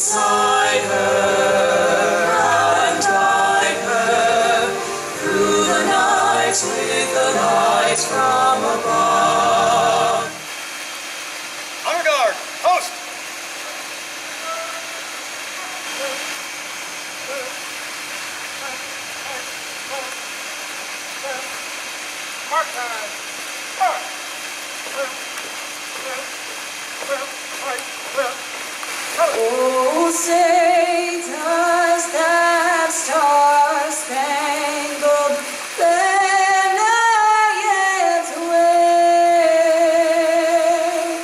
beside her and guide her through the night with the light from above. Honor guard, post! Mark time. Mark. Oh, say does that star-spangled banner yet wave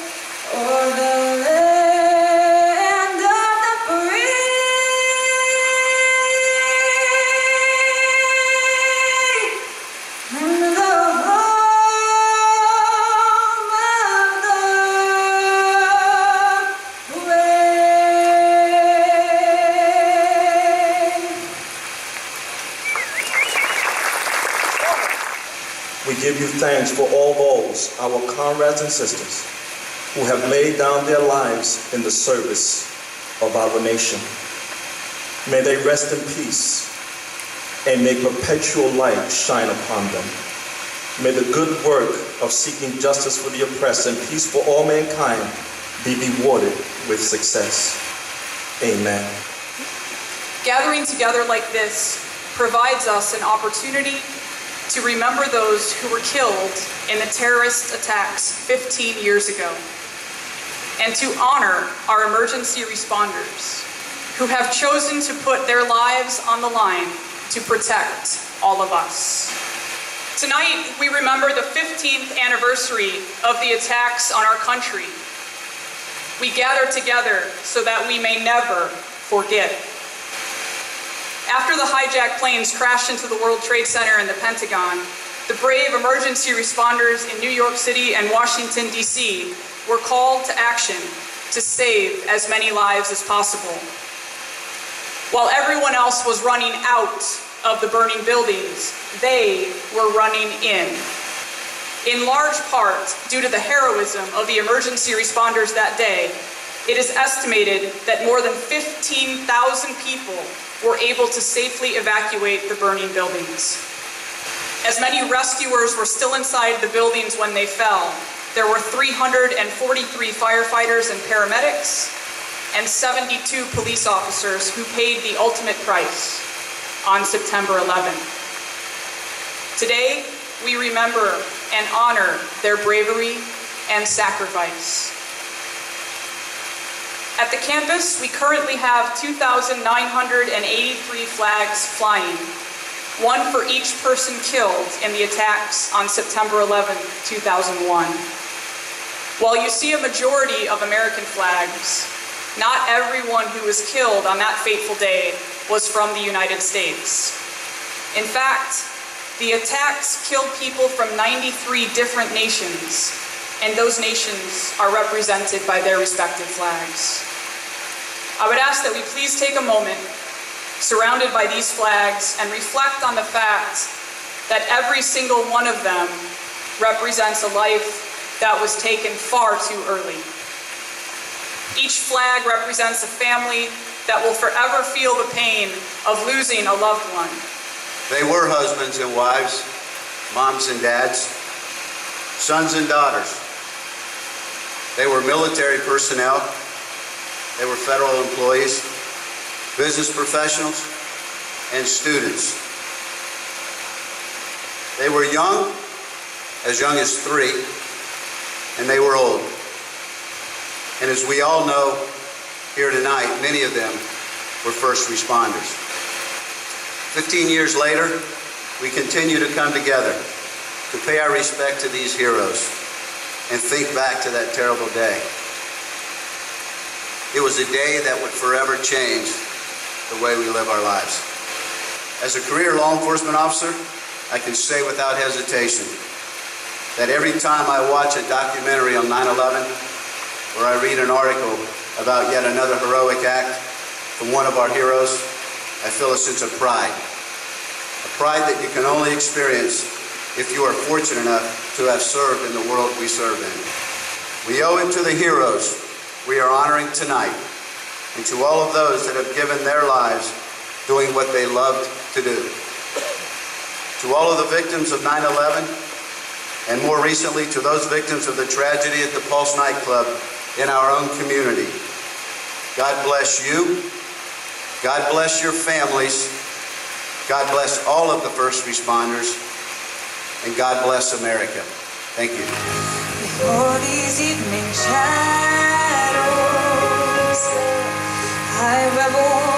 o'er the land of the free and the home of the We give you thanks for all those, our comrades and sisters, who have laid down their lives in the service of our nation. May they rest in peace, and may perpetual light shine upon them. May the good work of seeking justice for the oppressed and peace for all mankind be rewarded with success. Amen. Gathering together like this provides us an opportunity to remember those who were killed in the terrorist attacks 15 years ago, and to honor our emergency responders who have chosen to put their lives on the line to protect all of us. Tonight, we remember the 15th anniversary of the attacks on our country. We gather together so that we may never forget. After the hijacked planes crashed into the World Trade Center and the Pentagon, the brave emergency responders in New York City and Washington, D.C. were called to action to save as many lives as possible. While everyone else was running out of the burning buildings, they were running in large part due to the heroism of the emergency responders that day. It is estimated that more than 15,000 people were able to safely evacuate the burning buildings. As many rescuers were still inside the buildings when they fell, there were 343 firefighters and paramedics and 72 police officers who paid the ultimate price on September 11th. Today, we remember and honor their bravery and sacrifice. At the campus, we currently have 2,983 flags flying, one for each person killed in the attacks on September 11, 2001. While you see a majority of American flags, not everyone who was killed on that fateful day was from the United States. In fact, the attacks killed people from 93 different nations, and those nations are represented by their respective flags. I would ask that we please take a moment, surrounded by these flags, and reflect on the fact that every single one of them represents a life that was taken far too early. Each flag represents a family that will forever feel the pain of losing a loved one. They were husbands and wives, moms and dads, sons and daughters. They were military personnel. They were federal employees, business professionals, and students. They were young as 3, and they were old. And as we all know here tonight, many of them were first responders. 15 years later, we continue to come together to pay our respect to these heroes and think back to that terrible day. It was a day that would forever change the way we live our lives. As a career law enforcement officer, I can say without hesitation that every time I watch a documentary on 9/11 or I read an article about yet another heroic act from one of our heroes, I feel a sense of pride. A pride that you can only experience if you are fortunate enough to have served in the world we serve in. We owe it to the heroes we are honoring tonight and to all of those that have given their lives doing what they loved to do. To all of the victims of 9/11, and more recently to those victims of the tragedy at the Pulse nightclub in our own community, God bless you, God bless your families, God bless all of the first responders, and God bless America. Thank you. Before these evening shadows, I revel